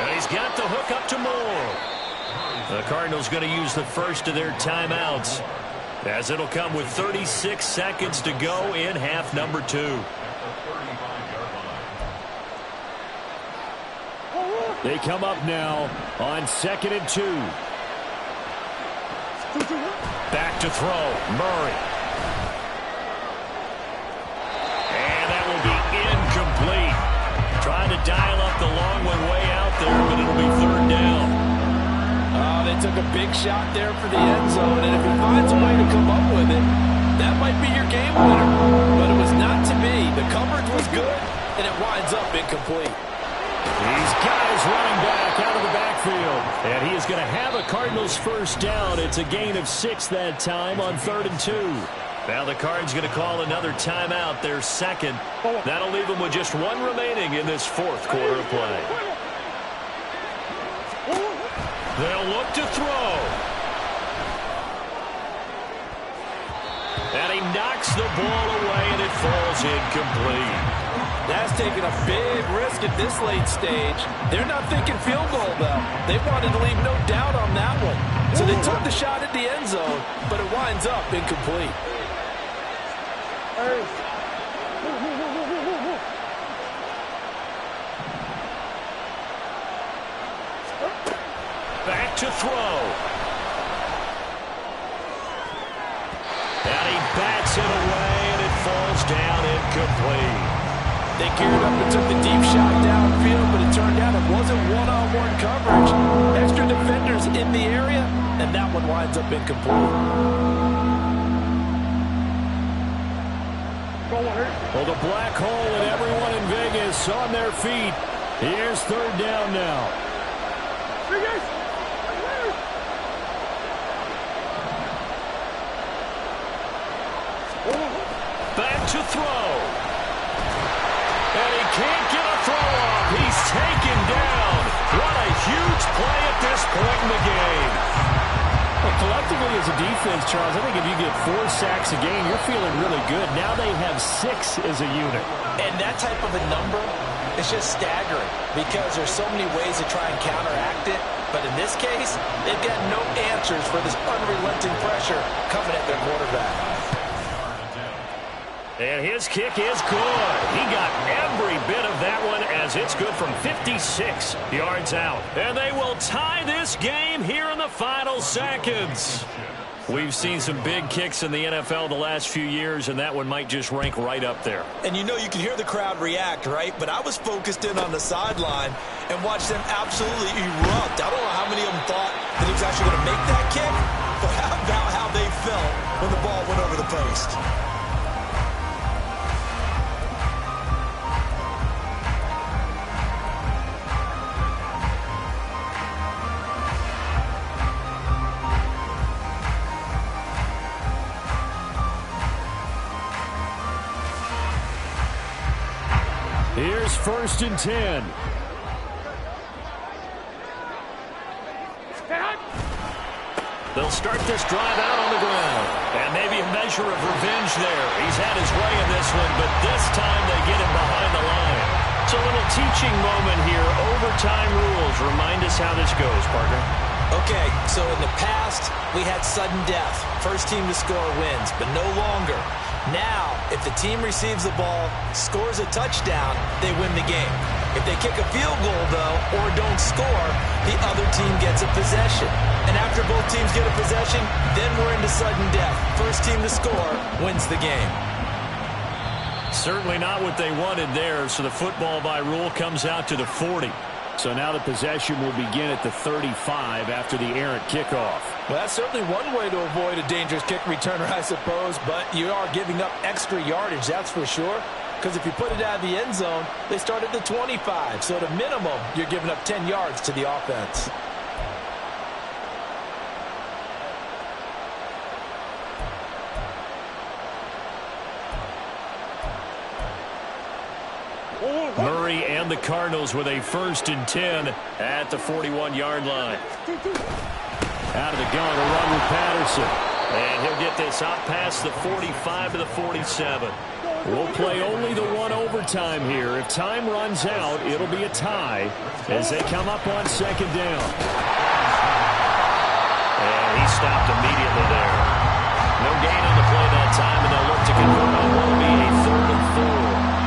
And he's got the hook up to Moore. The Cardinals going to use the first of their timeouts, as it'll come with 36 seconds to go in half number 2. They come up now on 2nd and 2. Back to throw, Murray. And that will be incomplete. Trying to dial up the long one way out there, but it'll be third down. Oh, they took a big shot there for the end zone, and if he finds a way to come up with it, that might be your game winner. But it was not to be. The coverage was good, and it winds up incomplete. These guys running back out of the backfield. And he is going to have a Cardinals first down. It's a gain of 6 that time on 3rd and 2. Now the Cards going to call another timeout, their second. That'll leave them with just 1 remaining in this 4th quarter of play. They'll look to throw. And he knocks the ball away, and it falls incomplete. That's taking a big risk at this late stage. They're not thinking field goal, though. They wanted to leave no doubt on that one. So they took the shot at the end zone, but it winds up incomplete. Back to throw. And he bats it away, and it falls down incomplete. They geared up and took the deep shot downfield, but it turned out it wasn't one-on-one coverage. Extra defenders in the area, and that one winds up incomplete. Well, the black hole and everyone in Vegas on their feet. Here's 3rd down now. Back to throw. And he can't get a throw off. He's taken down. What a huge play at this point in the game. Well, collectively as a defense, Charles, I think if you get 4 sacks a game, you're feeling really good. Now they have 6 as a unit. And that type of a number is just staggering because there's so many ways to try and counteract it. But in this case, they've got no answers for this unrelenting pressure coming at their quarterback. And his kick is good. He got every bit of that one as it's good from 56 yards out. And they will tie this game here in the final seconds. We've seen some big kicks in the NFL the last few years, and that one might just rank right up there. And you know you can hear the crowd react, right? But I was focused in on the sideline and watched them absolutely erupt. I don't know how many of them thought that he was actually going to make that kick, but how about how they felt when the ball went over the post? Here's 1st and 10. They'll start this drive out on the ground. And maybe a measure of revenge there. He's had his way in this one, but this time they get him behind the line. It's a little teaching moment here. Overtime rules. Remind us how this goes, partner. Okay, so in the past, we had sudden death. First team to score wins, but no longer. Now, if the team receives the ball, scores a touchdown, they win the game. If they kick a field goal, though, or don't score, the other team gets a possession. And after both teams get a possession, then we're into sudden death. First team to score wins the game. Certainly not what they wanted there, so the football by rule comes out to the 40. So now the possession will begin at the 35 after the errant kickoff. Well, that's certainly one way to avoid a dangerous kick returner, I suppose, but you are giving up extra yardage, that's for sure. Because if you put it out of the end zone, they start at the 25. So at a minimum, you're giving up 10 yards to the offense. Murray and the Cardinals with a 1st and 10 at the 41-yard line. Out of the gun, a run with Patterson. And he'll get this out past the 45 to the 47. We'll play only the 1 overtime here. If time runs out, it'll be a tie as they come up on 2nd down. And he stopped immediately there. No gain on the play that time, and they'll look to convert on what will be a 3rd and 4.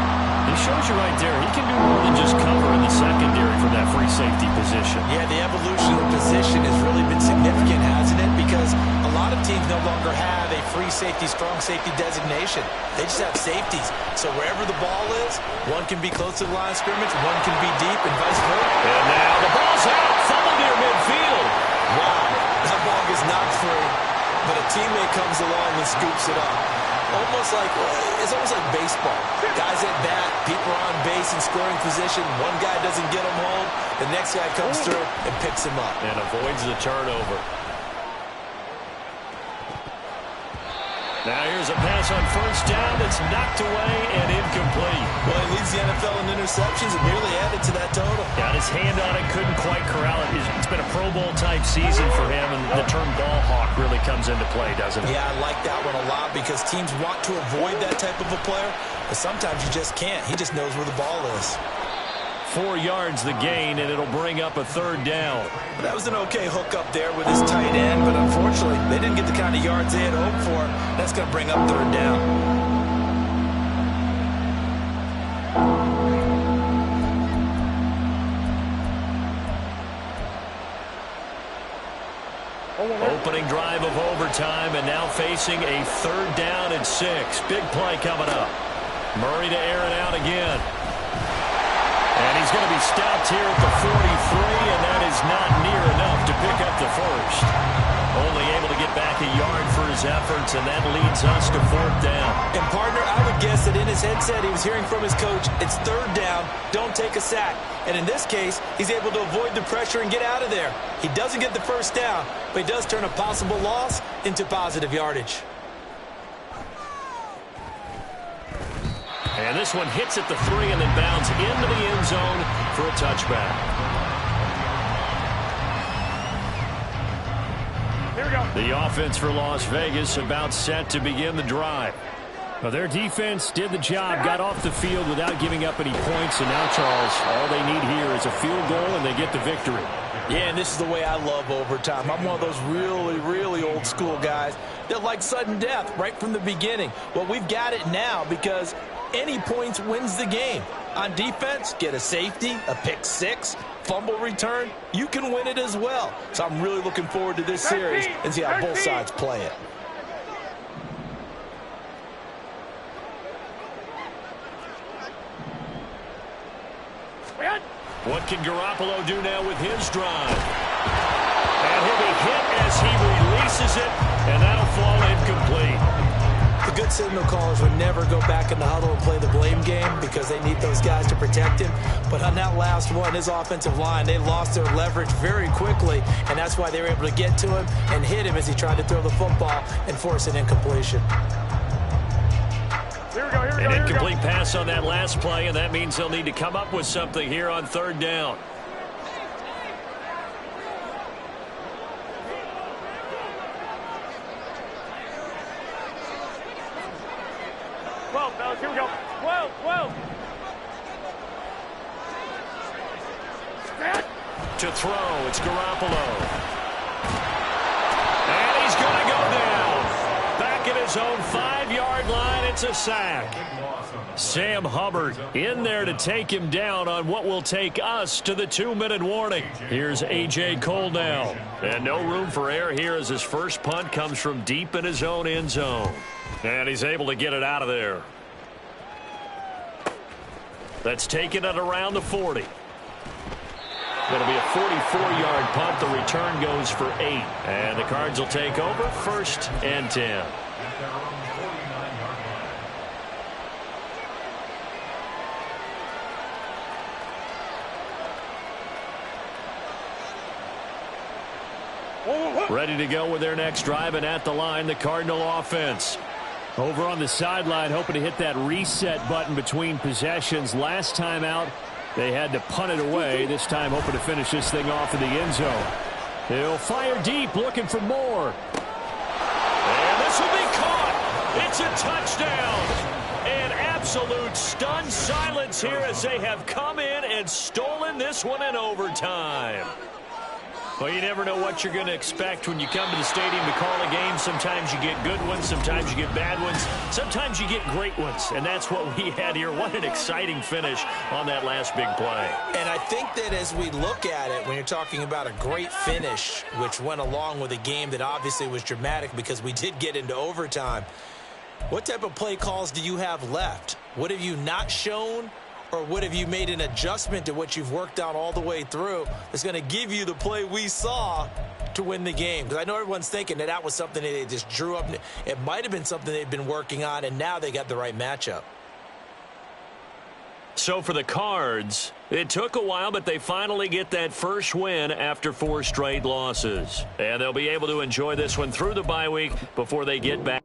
He shows you right there, he can do more than just cover in the secondary from that free safety position. Yeah, the evolution of the position has really been significant, hasn't it? Because a lot of teams no longer have a free safety, strong safety designation. They just have safeties. So wherever the ball is, one can be close to the line of scrimmage, one can be deep, and vice versa. And now the ball's out, fumbled near midfield. Wow. He's knocked free, but a teammate comes along and scoops it up. It's almost like baseball. Guys at bat, people are on base in scoring position. One guy doesn't get him home. The next guy comes through and picks him up. And avoids the turnover. Now here's a pass on first down. It's knocked away and incomplete. Well, he leads the NFL in interceptions and nearly added to that total. Got his hand on it, couldn't quite corral it. It's been a Pro Bowl-type season for him, and the term ball hawk really comes into play, doesn't it? Yeah, I like that one a lot because teams want to avoid that type of a player, but sometimes you just can't. He just knows where the ball is. 4 yards the gain, and it'll bring up a third down. That was an okay hookup there with his tight end, but unfortunately, they didn't get the kind of yards they had hoped for. That's going to bring up third down. Opening drive of overtime, and now facing a third down and 6. Big play coming up. Murray to air it out again. And he's going to be stopped here at the 43, and that is not near enough to pick up the first. Only able to get back a yard for his efforts, and that leads us to fourth down. And, partner, I would guess that in his headset he was hearing from his coach, it's third down, don't take a sack. And in this case, he's able to avoid the pressure and get out of there. He doesn't get the first down, but he does turn a possible loss into positive yardage. And this one hits at the 3 and then bounds into the end zone for a touchback. Here we go. The offense for Las Vegas about set to begin the drive. Well, their defense did the job, got off the field without giving up any points, and now, Charles, all they need here is a field goal, and they get the victory. Yeah, and this is the way I love overtime. I'm one of those really, really old school guys that like sudden death right from the beginning. Well, we've got it now because any points wins the game. On defense, get a safety, a pick six, fumble return, you can win it as well. So I'm really looking forward to this series and see how both sides play it. What can Garoppolo do now with his drive? And he'll be hit as he releases it, and that'll fall incomplete. The good signal callers would never go back in the huddle and play the blame game because they need those guys to protect him. But on that last one, his offensive line, they lost their leverage very quickly, and that's why they were able to get to him and hit him as he tried to throw the football and force an incompletion. An incomplete pass on that last play, and that means they'll need to come up with something here on third down. Well, fellas, here we go. 12. To throw, it's Garoppolo. And he's going to go down. Back at his own 5-yard line, it's a sack. Sam Hubbard in there to take him down on what will take us to the 2-minute warning. Here's A.J. Cole now. And no room for error here as his first punt comes from deep in his own end zone. And he's able to get it out of there. That's taken at around the 40. Going to be a 44-yard punt. The return goes for 8. And the Cards will take over 1st and 10. Ready to go with their next drive, and at the line, the Cardinal offense. Over on the sideline, hoping to hit that reset button between possessions. Last time out, they had to punt it away. This time, hoping to finish this thing off in the end zone. They'll fire deep, looking for more. And this will be caught. It's a touchdown. An absolute stunned silence here as they have come in and stolen this one in overtime. Well, you never know what you're going to expect when you come to the stadium to call a game. Sometimes you get good ones. Sometimes you get bad ones. Sometimes you get great ones. And that's what we had here. What an exciting finish on that last big play. And I think that as we look at it, when you're talking about a great finish, which went along with a game that obviously was dramatic because we did get into overtime, what type of play calls do you have left? What have you not shown? Or what have you made an adjustment to what you've worked out all the way through that's going to give you the play we saw to win the game. Because I know everyone's thinking that was something that they just drew up. It might have been something they've been working on, and now they got the right matchup. So for the Cards, it took a while, but they finally get that first win after 4 straight losses. And they'll be able to enjoy this one through the bye week before they get back.